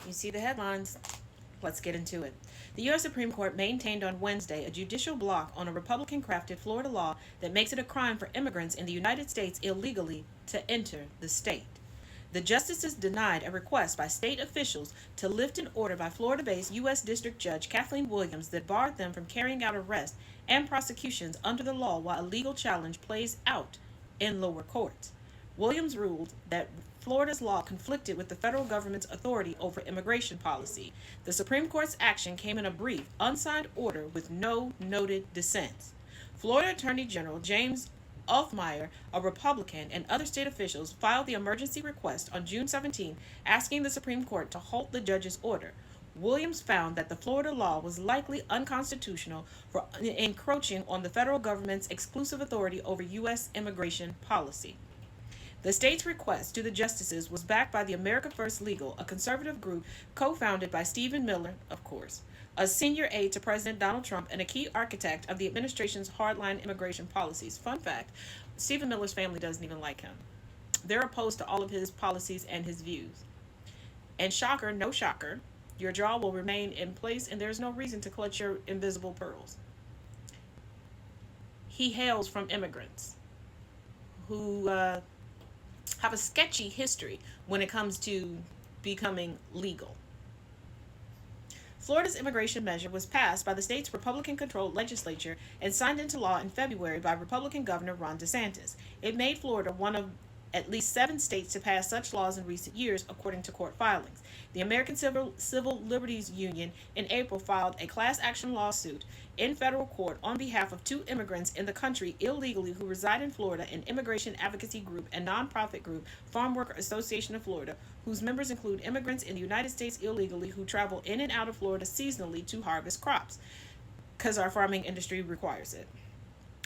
You see the headlines. Let's get into it. The U.S. Supreme Court maintained on Wednesday a judicial block on a Republican crafted Florida law that makes it a crime for immigrants in the United States illegally to enter the state. The justices denied a request by state officials to lift an order by Florida based U.S. District Judge Kathleen Williams that barred them from carrying out arrests and prosecutions under the law while a legal challenge plays out in lower courts. Williams ruled that Florida's law conflicted with the federal government's authority over immigration policy. The Supreme Court's action came in a brief, unsigned order with no noted dissents. Florida Attorney General James Althmeyer, a Republican, and other state officials filed the emergency request on June 17, asking the Supreme Court to halt the judge's order. Williams found that the Florida law was likely unconstitutional for encroaching on the federal government's exclusive authority over U.S. immigration policy. The state's request to the justices was backed by the America First Legal, a conservative group co-founded by Stephen Miller, of course, a senior aide to President Donald Trump and a key architect of the administration's hardline immigration policies. Fun fact, Stephen Miller's family doesn't even like him. They're opposed to all of his policies and his views. And shocker, no shocker, your jaw will remain in place and there's no reason to clutch your invisible pearls. He hails from immigrants who have a sketchy history when it comes to becoming legal. Florida's immigration measure was passed by the state's Republican-controlled legislature and signed into law in February by Republican Governor Ron DeSantis. It made Florida one of at least 7 states to pass such laws in recent years, according to court filings. The American Civil Liberties Union in April filed a class action lawsuit in federal court on behalf of 2 immigrants in the country illegally who reside in Florida, an immigration advocacy group and nonprofit group, Farm Worker Association of Florida, whose members include immigrants in the United States illegally who travel in and out of Florida seasonally to harvest crops, because our farming industry requires it.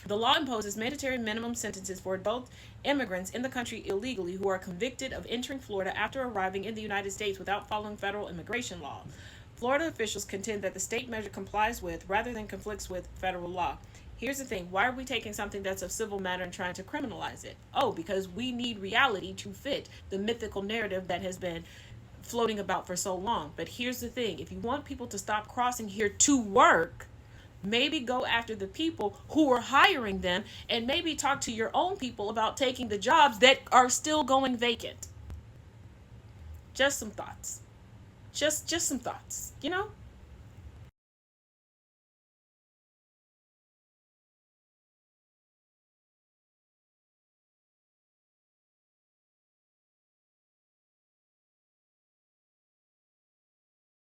The law imposes mandatory minimum sentences for adult immigrants in the country illegally who are convicted of entering Florida after arriving in the United States without following federal immigration law. Florida officials contend that the state measure complies with, rather than conflicts with, federal law. Here's the thing, why are we taking something that's of civil matter and trying to criminalize it? Oh, because we need reality to fit the mythical narrative that has been floating about for so long. But here's the thing, if you want people to stop crossing here to work, maybe go after the people who are hiring them and maybe talk to your own people about taking the jobs that are still going vacant. Just some thoughts. Just some thoughts,